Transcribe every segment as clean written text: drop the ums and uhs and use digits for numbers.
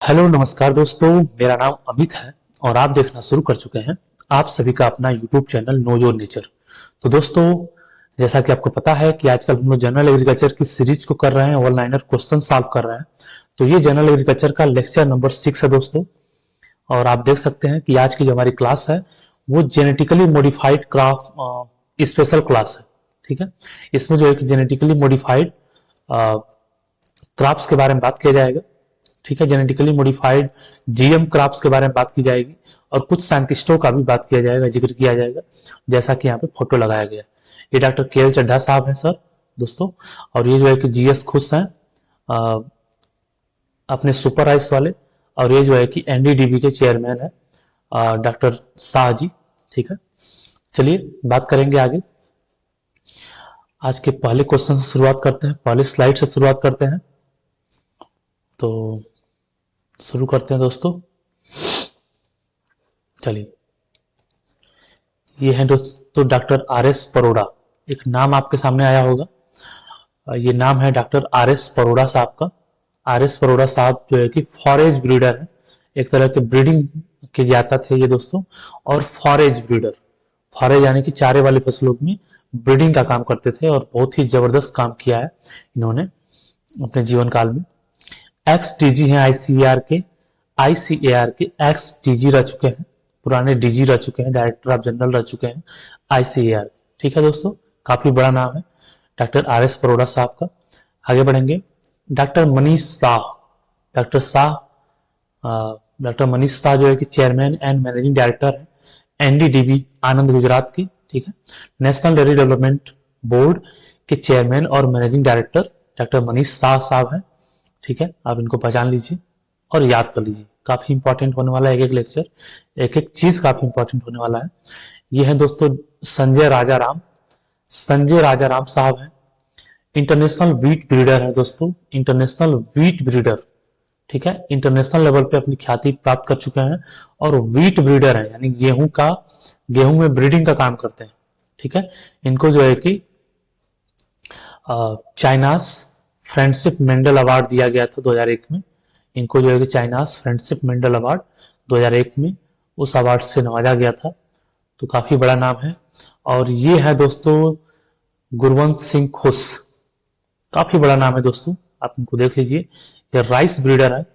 Hello नमस्कार दोस्तों, मेरा नाम अमित है और आप देखना शुरू कर चुके हैं आप सभी का अपना YouTube channel know your nature. तो दोस्तों, जैसा कि आपको पता है कि आजकल हम लोग जनरल एग्रीकल्चर की सीरीज को कर रहे हैं, वन लाइनर क्वेश्चन सॉल्व कर रहे हैं। तो ये जनरल एग्रीकल्चर का लेक्चर नंबर 6 है दोस्तों। और आप देख सकते हैं कि आज की जो हमारी क्लास है वो genetically modified craft special class है। ठीक है, इसमें जो है कि जेनेटिकली मॉडिफाइड क्रॉप्स के बारे में बात किया जाएगा। ठीक है, जेनेटिकली मॉडिफाइड जीएम क्रॉप्स के बारे में बात की जाएगी और कुछ साइंटिस्टों का भी बात किया जाएगा, जिक्र किया जाएगा, जैसा कि यहाँ पे फोटो लगाया गया। ये डॉक्टर के एल चड्ढा साहब हैं सर दोस्तों, और ये जो है कि जीएस खुश हैं अपने सुपर राइस वाले, और ये जो है कि एनडीडीबी के चेयरमैन है डॉक्टर शाह जी। ठीक है, चलिए बात करेंगे आगे। आज के पहले क्वेश्चन से शुरुआत करते हैं, पहले स्लाइड से शुरुआत करते हैं। तो शुरू करते हैं दोस्तों। चलिए, ये है दोस्तों डॉक्टर आर एस परोड़ा। एक नाम आपके सामने आया होगा, ये नाम है डॉक्टर आर एस परोड़ा साहब का। आर एस परोड़ा साहब जो है कि फॉरेज ब्रीडर है, एक तरह के ब्रीडिंग के ज्ञाता थे ये दोस्तों। और फॉरेज ब्रीडर, फॉरेज यानी कि चारे वाली फसलों में ब्रीडिंग का काम करते थे और बहुत ही जबरदस्त काम किया है इन्होंने अपने जीवन काल में। एक्स डीजी हैं आईसीएआर के एक्स डीजी रह चुके हैं, पुराने डीजी रह चुके हैं, डायरेक्टर ऑफ जनरल रह चुके हैं आईसीएआर। ठीक है दोस्तों, काफी बड़ा नाम है डॉक्टर आर एस परोड़ा साहब का। आगे बढ़ेंगे। डॉक्टर मनीष शाह, डॉक्टर मनीष शाह जो है कि चेयरमैन एंड मैनेजिंग डायरेक्टर है एनडीडीबी आनंद गुजरात की। ठीक है, नेशनल डेयरी डेवलपमेंट बोर्ड के चेयरमैन और managing director doctor Manish Shah साहब हैं। ठीक है, आप इनको पहचान लीजिए और याद कर लीजिए, काफी इंपॉर्टेंट होने वाला है एक एक लेक्चर, एक एक चीज काफी इंपॉर्टेंट होने वाला है। ये है दोस्तों संजय राजा राम साहब हैं, इंटरनेशनल वीट ब्रीडर है दोस्तों, इंटरनेशनल वीट ब्रीडर। ठीक है, इंटरनेशनल लेवल पे अपनी ख्याति प्राप्त कर चुके हैं और वीट ब्रीडर है, यानी गेहूं में ब्रीडिंग का काम करते हैं। ठीक है, इनको जो है कि चाइनास फ्रेंडशिप मेंडल अवार्ड दिया गया था 2001 में। इनको जो है कि चाइनास फ्रेंडशिप मेंडल अवार्ड 2001 में उस अवार्ड से नवाजा गया था। तो काफी बड़ा नाम है। और ये है दोस्तों गुरवंत सिंह खुश, काफी बड़ा नाम है दोस्तों, आप इनको देख लीजिए। ये राइस ब्रीडर है,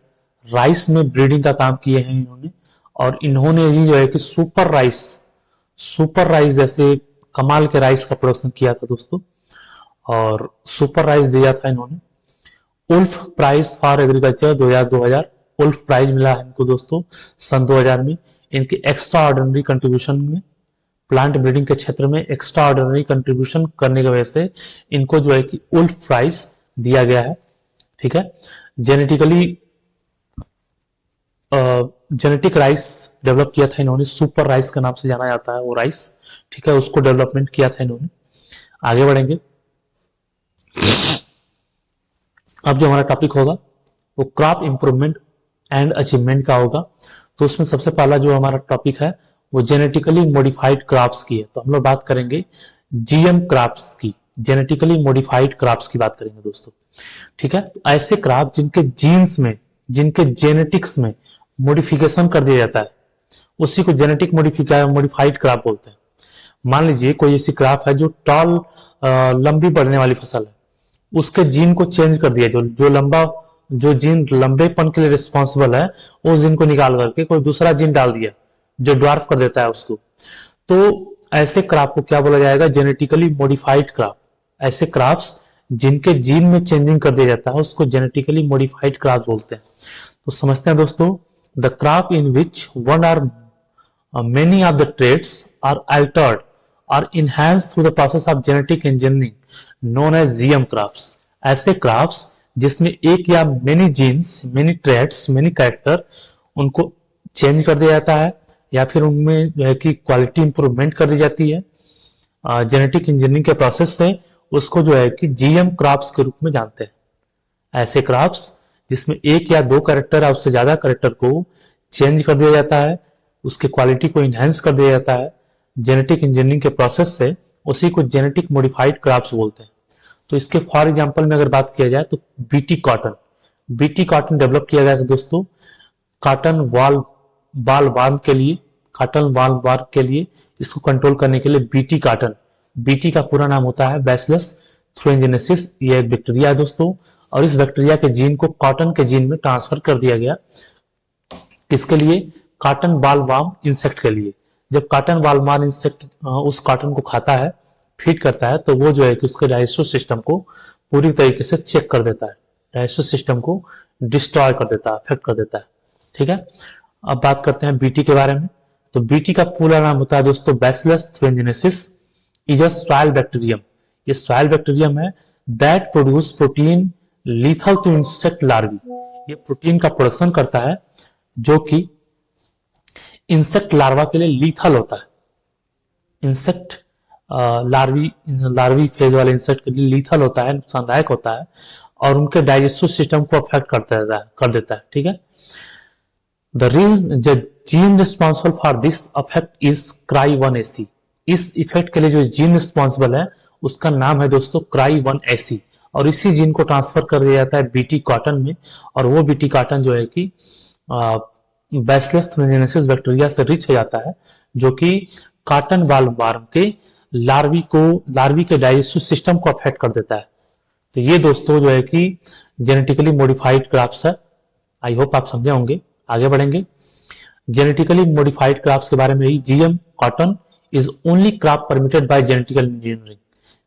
राइस में ब्रीडिंग का काम किए हैं इन्होंने। और इन्होंने ही जो है कि सुपर राइस जैसे कमाल के राइस का प्रोडक्शन किया था दोस्तों, और सुपर राइस दिया था इन्होंने। Wolf prize for agriculture 2000 Wolf prize मिला है इनको दोस्तों सन 2000 में। इनके एक्स्ट्रा ऑर्डिनरी कंट्रीब्यूशन में, प्लांट ब्रीडिंग के क्षेत्र में एक्स्ट्रा ऑर्डिनरी कंट्रीब्यूशन करने की वजह से इनको जो है कि उल्फ प्राइज दिया गया है। ठीक है, जेनेटिक राइस डेवलप किया था इन्होंने, सुपर राइस के नाम से जाना जाता है वो राइस। ठीक है, उसको डेवलपमेंट किया था इन्होंने। आगे बढ़ेंगे। अब जो हमारा टॉपिक होगा वो क्रॉप इंप्रूवमेंट एंड अचीवमेंट का होगा। तो उसमें सबसे पहला जो हमारा टॉपिक है वो जेनेटिकली मॉडिफाइड क्रॉप्स की है। तो हम लोग बात करेंगे जीएम क्रॉप्स की, जेनेटिकली मॉडिफाइड क्रॉप्स की बात करेंगे दोस्तों। ठीक है, तो ऐसे क्रॉप जिनके जीन्स में, जिनके जेनेटिक्स में मॉडिफिकेशन कर दिया जाता है, उसी को जेनेटिक मॉडिफाइड क्रॉप बोलते हैं। मान लीजिए कोई ऐसी क्रॉप है जो टॉल लंबी बढ़ने वाली फसल है, उसके जीन को चेंज कर दिया, जो जीन लंबेपन के लिए रिस्पॉन्सिबल है उस जीन को निकाल करके कोई दूसरा जीन डाल दिया जो ड्वार्फ कर देता है उसको। तो ऐसे क्रॉप को क्या बोला जाएगा? Genetically modified crop. ऐसे क्रॉप्स जिनके जीन में चेंजिंग कर दिया जाता है उसको जेनेटिकली मॉडिफाइड क्रॉप बोलते हैं। तो समझते हैं दोस्तों, the crop in which one are many of the traits are altered or enhanced through the process of genetic engineering known as GM crops। ऐसे क्रॉप्स जिसमें एक या many genes, many traits, many character उनको change कर दिया जाता है या फिर उनमें जो है कि क्वालिटी इंप्रूवमेंट कर दी जाती है जेनेटिक इंजीनियरिंग के प्रोसेस से, उसको जो है कि जीएम क्रॉप्स के रूप में जानते हैं। ऐसे क्रॉप्स जिसमें एक या दो कैरेक्टर या उससे ज्यादा कैरेक्टर को चेंज कर दिया जाता है, उसकी क्वालिटी को इनहेंस कर दिया जाता है जेनेटिक इंजीनियरिंग के प्रोसेस से, उसी को जेनेटिक मॉडिफाइड क्रॉप्स बोलते हैं। तो इसके फॉर एग्जांपल में अगर बात किया जाए तो बीटी कॉटन डेवलप किया गया था दोस्तों कॉटन बाल वार्म के लिए, कॉटन बाल वार्म के लिए इसको कंट्रोल करने के लिए बीटी कॉटन, बीटी का पूरा नाम होता है बैसिलस थ्यूरिनजेनेसिस, ये एक बैक्टीरिया है दोस्तों, और इस बैक्टीरिया के जीन को कॉटन के जीन में ट्रांसफर कर दिया गया। किसके लिए? कॉटन बाल वार्म इंसेक्ट के लिए। जब कॉटन बाल वार्म इंसेक्ट उस कॉटन को खाता है, फीड करता है, तो वो जो है कि उसके डाइजेस्टिव सिस्टम को पूरी तरीके से चेक कर देता है, डाइजेस्टिव सिस्टम को डिस्ट्रॉय कर देता है, अफेक्ट कर देता है। ठीक है, अब बात करते हैं बीटी के बारे में। तो बीटी का पूरा नाम होता है दोस्तों bacillus thuringiensis, is a soil bacterium. ये सॉइल बैक्टीरियम है that produce protein lethal to insect larvae. ये प्रोटीन का प्रोडक्शन करता है जो कि इंसेक्ट लार्वा के लिए लीथल होता है। इंसेक्ट लार्वी फेज वाले इंसेक्ट के लिए लीथल होता है, नुकसानदायक होता है, और उनके डाइजेस्टिव सिस्टम को अफेक्ट कर देता है। ठीक है, the gene responsible for this affect is क्राई1AC। इस इफेक्ट के लिए जो जीन रिस्पॉन्सिबल है उसका नाम है दोस्तों क्राई1AC, और इसी जीन को ट्रांसफर कर दिया जाता है बीटी कॉटन में, और वो बीटी कॉटन जो है कि बैसिलस थ्यूरिनजेनेसिस बैक्टीरिया से रिच हो जाता है, जो कि कॉटन बाल वार्म के लार्वी के डाइजेस्टिव सिस्टम को अफेक्ट कर देता है। तो ये दोस्तों जो है कि जेनेटिकली मॉडिफाइड क्रॉप्स है। आई होप आप समझे होंगे। आगे बढ़ेंगे। जेनेटिकली मॉडिफाइड क्रॉप्स के बारे में ही, G M cotton is only crop permitted by genetical engineering.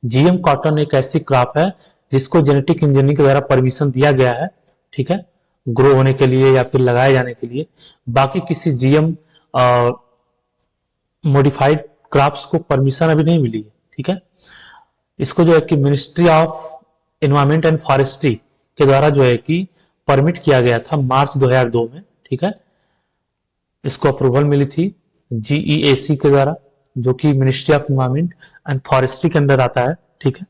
G M cotton एक ऐसी क्रॉप है जिसको जेनेटिक इंजीनियरिंग के द्वारा परमिशन दिया गया है, ठीक है, ग्रो होने के लिए या फिर लगाए जाने के लिए। बाकी किसी जीएम मॉडिफाइड क्रॉप्स को परमिशन अभी नहीं मिली है। ठीक है, इसको जो है कि ministry of environment and forestry के द्वारा जो है कि परमिट किया गया था मार्च 2002 में। ठीक है, इसको अप्रूवल मिली थी जीईएसी के द्वारा, जो कि ministry of environment and forestry के अंदर आता है। ठीक है,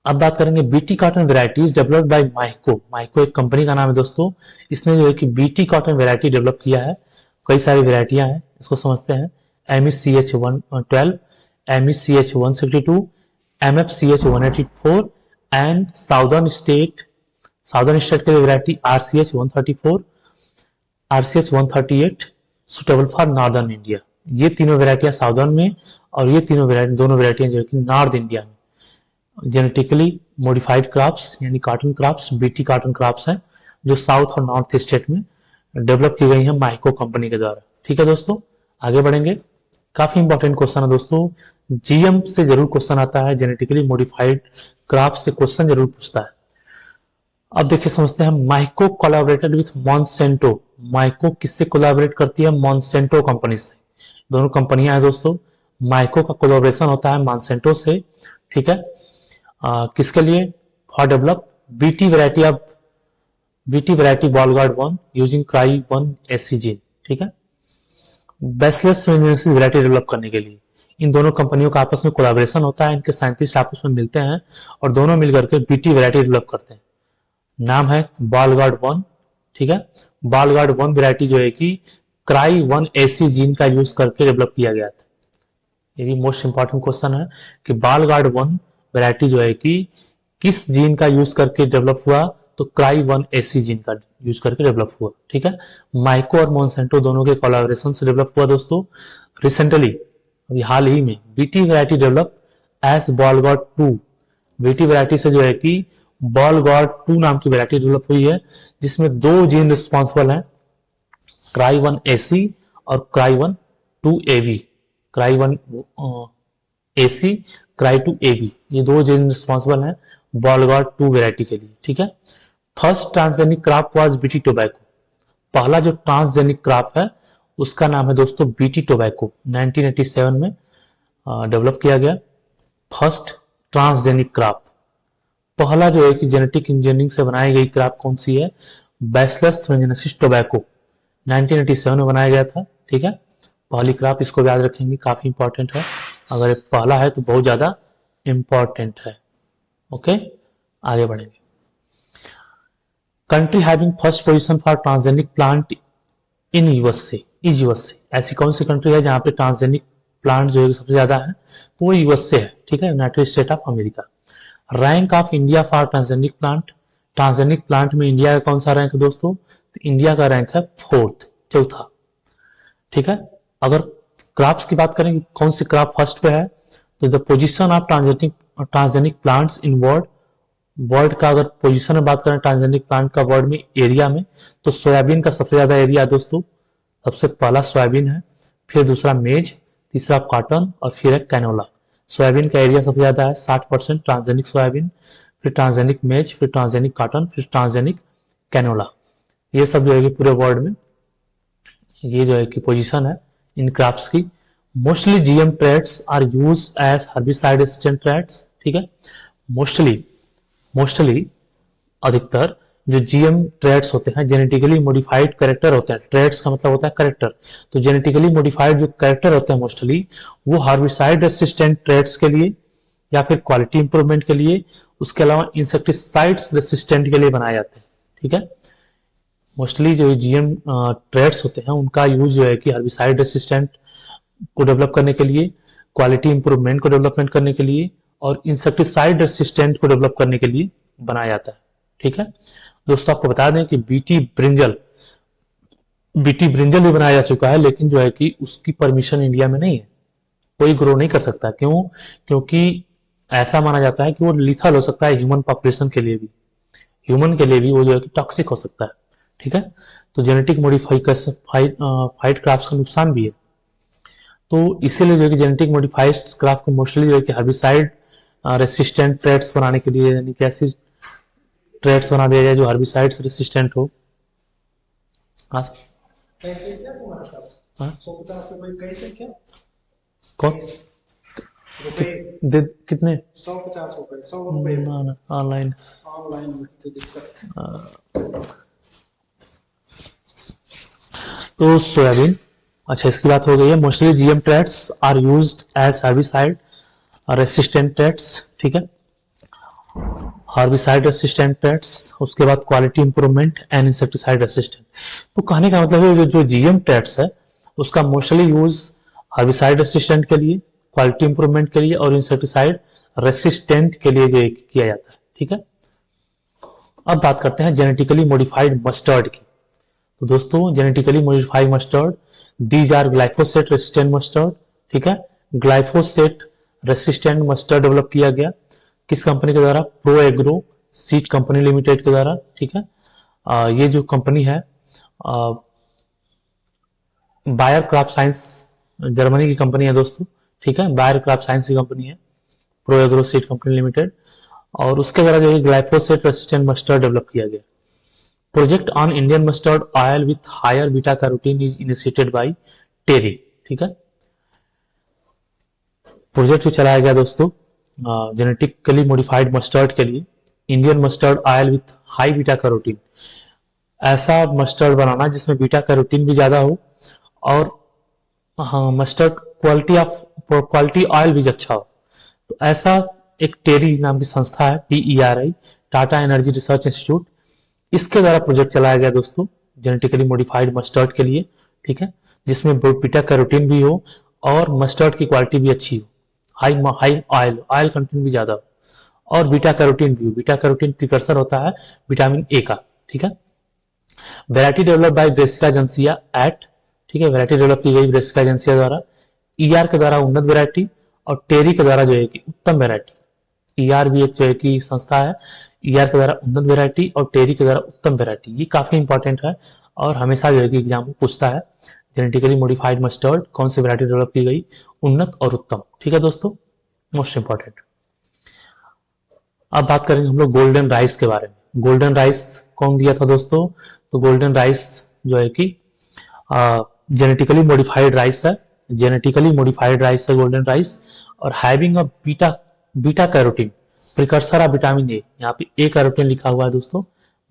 अब बात करेंगे BT cotton varieties developed by Mahyco. Mahyco एक कंपनी का नाम है दोस्तों। इसने जो है कि बीटी कॉटन वेराइटी डेवलप किया है। कई सारी वेराइटियां हैं, इसको समझते हैं। MECH112, MECH162, MFCH184 and southern state के लिए variety RCH134, RCH138 suitable for northern India. ये तीनों वेराइटियां साउदर्न में, और ये दोनों वेराइटियां जो है कि नॉर्थ इंडिया में जेनेटिकली मॉडिफाइड क्रॉप्स यानी cotton crops, BT cotton crops हैं, जो साउथ और नॉर्थ स्टेट में डेवलप की गई है माइको कंपनी के द्वारा। ठीक है दोस्तों, आगे बढ़ेंगे। काफी इंपॉर्टेंट क्वेश्चन है दोस्तों, जीएम से जरूर क्वेश्चन आता है, जेनेटिकली मॉडिफाइड क्रॉप से क्वेश्चन जरूर पूछता है। अब देखिए समझते हैं, Mahyco collaborated with Monsanto. Mahyco किससे कोलैबोरेट करती है? मॉन्सेंटो कंपनी से। दोनों कंपनियां हैं दोस्तों। माइको का कोलैबोरेशन होता है मॉन्सेंटो से। ठीक है, किसके लिए? For develop B T variety bollgard 1 using क्राई1AC जीन। ठीक है, बैसिलस थ्यूरिनजेनेसिस वैरायटी डेवलप करने के लिए इन दोनों कंपनियों का आपस में कोलैबोरेशन होता है। इनके साइंटिस्ट आपस में मिलते हैं और दोनों मिलकर के बीटी वैरायटी डेवलप करते हैं। नाम है बॉलगार्ड 1। ठीक है, बॉलगार्ड 1 वैरायटी जो है कि क्राई1AC जीन का यूज करके डेवलप किया गया था। ये भी मोस्ट इंपॉर्टेंट क्वेश्चन है कि बॉलगार्ड 1 वैरायटी जो है कि किस जीन का यूज करके डेवलप हुआ? तो क्राई1AC जीन का यूज करके डेवलप हुआ। ठीक है, माइको और मॉन्सेंटो दोनों के कोलैबोरेशन से डेवलप हुआ दोस्तों। रिसेंटली अभी हाल ही में BT variety develop as Bollgard 2। BT variety से जो है कि बॉलगार्ड 2 नाम की वैरायटी डेवलप हुई है, जिसमें 2 जीन रिस्पॉन्सिबल हैं, क्राई1AC और क्राई1-2AB। क्राई1AC, क्राई2AB, ये 2 जीन रिस्पॉन्सिबल हैं बॉलगार्ड 2 वैरायटी के लिए। ठीक है, first transgenic crop was BT tobacco. पहला जो ट्रांसजेनिक क्रॉप है उसका नाम है दोस्तों बीटी टोबैको। 1987 में डेवलप किया गया फर्स्ट ट्रांसजेनिक क्रॉप। पहला जो है कि जेनेटिक इंजीनियरिंग से बनाई गई क्रॉप कौन सी है? बैसिलस थ्यूरिनजेनेसिस टोबैको 1987 में बनाया गया था। ठीक है, पहली क्रॉप, इसको याद रखेंगे, काफी इंपॉर्टेंट है। अगर पहला है तो बहुत ज्यादा इंपॉर्टेंट है। ओके, आगे बढ़ेंगे। Country having first position for transgenic plant in USA is USA. ऐसी कौन सी कंट्री है जहां पे ट्रांसजेनिक प्लांट जो है सबसे ज्यादा है? तो वो यूएसए है। ठीक है, United state of America. Rank of India for transgenic plant transgenic plant में इंडिया का कौन सा रैंक है दोस्तों? तो इंडिया का रैंक है 4th, चौथा। ठीक है, अगर क्रॉप्स की बात करें कौन सी क्रॉप फर्स्ट पे है, तो the position of transgenic plants in world का अगर पोजीशन में बात करें ट्रांसजेनिक प्लांट का वर्ल्ड में एरिया में, तो सोयाबीन का सबसे ज्यादा एरिया है दोस्तों। सबसे पहला सोयाबीन है, फिर दूसरा मेज, तीसरा कॉटन और फिर है कैनोला। सोयाबीन का एरिया सबसे ज्यादा है 60% ट्रांसजेनिक सोयाबीन, फिर ट्रांसजेनिक मेज, फिर ट्रांसजेनिक कॉटन, फिर ट्रांसजेनिक कैनोला। ये सब जो है कि पूरे वर्ल्ड में ये जो है कि पोजीशन है इन क्रॉप्स की। Mostly GM traits are use as herbicide resistant traits. ठीक है, मोस्टली अधिकतर जो जीएम ट्रेड्स होते हैं, जेनेटिकली मॉडिफाइड कैरेक्टर होते हैं। ट्रेड्स का मतलब होता है कैरेक्टर, तो जेनेटिकली मॉडिफाइड जो कैरेक्टर होते हैं मोस्टली वो हर्बिसाइड रेसिस्टेंट ट्रेड्स के लिए या फिर क्वालिटी इंप्रूवमेंट के लिए, उसके अलावा इंसेक्टिसाइड्स रेसिस्टेंट के लिए बनाए जाते हैं। ठीक है, मोस्टली जो जीएम ट्रेड्स होते हैं उनका यूज जो है कि हर्बिसाइड रेसिस्टेंट को डेवलप करने के लिए, क्वालिटी इंप्रूवमेंट को डेवलपमेंट करने के लिए और इंसेक्टिसाइड रेसिस्टेंट को डेवलप करने के लिए बनाया जाता है। ठीक है दोस्तों, आपको बता दें कि बीटी ब्रिंजल भी बनाया जा चुका है, लेकिन जो है कि उसकी परमिशन इंडिया में नहीं है, कोई ग्रो नहीं कर सकता। क्यों? क्योंकि ऐसा माना जाता है कि वो लिथल हो सकता है ह्यूमन पॉपुलेशन के लिए भी, ह्यूमन के लिए भी वो जो है कि टॉक्सिक हो सकता है। ठीक है, तो जेनेटिक मॉडिफाइड क्रॉप्स का नुकसान भी है, तो इसीलिए जो है कि जेनेटिक मॉडिफाइड क्रॉप को मोस्टली जो है कि हर्बिसाइड रेसिस्टेंट ट्रेड्स बनाने के लिए, यानी कि ऐसी ट्रेड्स बना दिया जाए जो हर्बिसाइड रेसिस्टेंट हो। हाँ कैसे क्या तुम्हारे पास हाँ? 150 रुपए कैसे क्या कौन रुपए कितने? 150 रुपए 100 रुपए ऑनलाइन ऑनलाइन में तो दिक्कत है। तो सोयाबीन, अच्छा इसकी बात हो गई है। Mostly GM traits are used as herbicide resistant traits. ठीक है, हर्बिसाइड रेसिस्टेंट ट्रेड्स, उसके बाद quality improvement and insecticide resistant. तो कहने का मतलब है जो जीएम ट्रेड्स है उसका मोस्टली यूज हर्बिसाइड रेसिस्टेंट के लिए, क्वालिटी इंप्रूवमेंट के लिए और इंसेक्टिसाइड रेसिस्टेंट के लिए किया जाता है। ठीक है, अब बात करते हैं जेनेटिकली मॉडिफाइड मस्टर्ड की। तो दोस्तों genetically modified mustard, these are glyphosate resistant mustard. ठीक है, ग्लाइफोसेट रेसिस्टेंट मस्टर्ड डेवलप किया गया किस कंपनी के द्वारा? Pro agro seed company limited के द्वारा। ठीक है, ये जो कंपनी है बायर क्रॉप साइंस जर्मनी की कंपनी है दोस्तों। ठीक है, बायर क्रॉप साइंस की कंपनी है pro agro seed company limited, और उसके द्वारा जो है ग्लाइफोसेट रेसिस्टेंट मस्टर्ड डेवलप किया गया। Project on Indian mustard oil with higher beta carotene is initiated by TERI. ठीक है, प्रोजेक्ट जो चलाया गया दोस्तों जेनेटिकली मॉडिफाइड मस्टर्ड के लिए, Indian mustard oil with high beta carotene, ऐसा मस्टर्ड बनाना जिसमें बीटा कैरोटीन भी ज्यादा हो और हाँ मस्टर्ड क्वालिटी ऑयल भी अच्छा हो। तो ऐसा एक टेरी नाम की संस्था है, TERI, Tata energy research institute, इसके द्वारा प्रोजेक्ट चलाया गया दोस्तों जेनेटिकली मॉडिफाइड मस्टर्ड के लिए। ठीक है, जिसमें बीटा कैरोटीन भी हो और मस्टर्ड की क्वालिटी भी अच्छी हो, हाई ऑयल कंटेंट भी ज्यादा हो और बीटा कैरोटीन भी हो। बीटा कैरोटीन प्रिकर्सर होता है विटामिन ए का। ठीक है, वैरायटी डेवलप बाय ब्रेसिका एजेंसिया एट। ठीक है, वैरायटी डेवलप की गई ब्रेसिका एजेंसिया द्वारा, ER के द्वारा उन्नत वैरायटी और टेरी के द्वारा जो है कि उत्तम वैरायटी। ER भी एक जो है कि संस्था है, ER के द्वारा उन्नत वैरायटी और टेरी के द्वारा उत्तम वैरायटी। ये काफी इंपॉर्टेंट है और हमेशा जो है कि एग्जाम में पूछता है। जेनेटिकली मॉडिफाइड मस्टर्ड कौन सी वैरायटी डेवलप की गई? उन्नत और उत्तम। ठीक है दोस्तों, मोस्ट इंपॉर्टेंट। अब बात करेंगे हम लोग गोल्डन राइस के बारे में। गोल्डन राइस कौन दिया था दोस्तों? तो गोल्डन राइस जो है कि जेनेटिकली मॉडिफाइड राइस है, जेनेटिकली मॉडिफाइड राइस है गोल्डन राइस, और having a beta carotene precursor of vitamin A. यहाँ पे ए कैरोटीन लिखा हुआ है दोस्तों,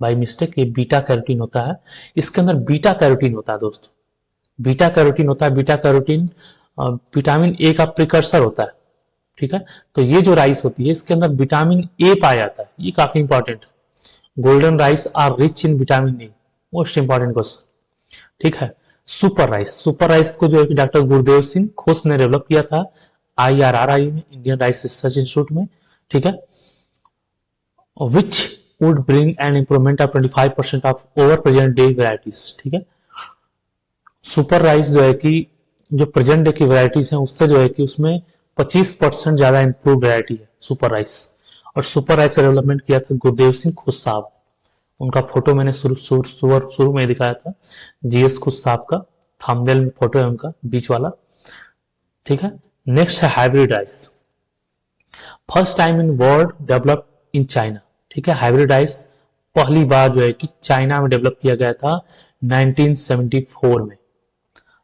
बाय मिस्टेक ये बीटा कैरोटीन होता है। इसके अंदर बीटा कैरोटीन होता है दोस्तों, बीटा कैरोटीन होता है। बीटा कैरोटीन विटामिन ए का प्रिकर्सर होता है। ठीक है, तो ये जो राइस होती है इसके अंदर विटामिन ए पाया जाता है, ये काफी इंपॉर्टेंट है। Golden rice are rich in vitamin A, most important question. ठीक है, सुपर राइस को जो है कि डॉक्टर गुरुदेव सिंह खोस ने डेवलप किया था IRRI में, इंडियन राइस रिसर्च इंस्टीट्यूट में। ठीक है, which would bring an improvement of 25% of over present day varieties. ठीक है, सुपर राइस जो है कि जो प्रेजेंट डे की वेराइटीज हैं उससे जो है कि उसमें 25% ज्यादा इंप्रूव वेराइटी है सुपर राइस। और सुपर राइस का डेवलपमेंट किया था गुरदेव सिंह खुद साहब। उनका फोटो मैंने शुरू में दिखाया था, जीएस खुद साहब का थंबनेल में फोटो है उनका बीच वाला। ठीक है, नेक्स्ट है hybrid rice. First time in world develop in China. ठीक है, हाइब्रिड राइस पहली बार जो है कि चाइना में डेवलप किया गया था 1974 में।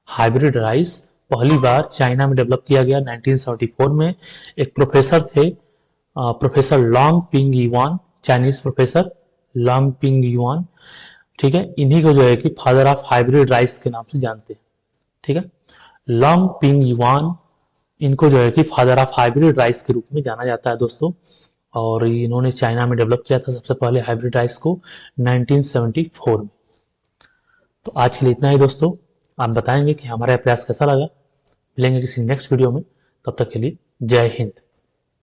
हाइब्रिड राइस पहली बार चाइना में डेवलप किया गया 1974 में। एक प्रोफेसर थे, professor long ping yuan, Chinese professor long ping yuan. ठीक है, इन्हीं को जो है कि फादर ऑफ हाइब्रिड राइस के नाम से जानते हैं। ठीक है, लॉन्ग पिंग युआन, इनको जो है कि फादर ऑफ हाइब्रिड राइस के रूप में जाना जाता है दोस्तों। और इन्होंने चाइना में डेवलप किया था सबसे पहले हाइब्रिड राइस को 1974 में। तो आज के लिए इतना ही दोस्तों। आप बताएंगे कि हमारा प्रयास कैसा लगा। मिलेंगे किसी नेक्स्ट वीडियो में, तब तक के लिए जय हिंद।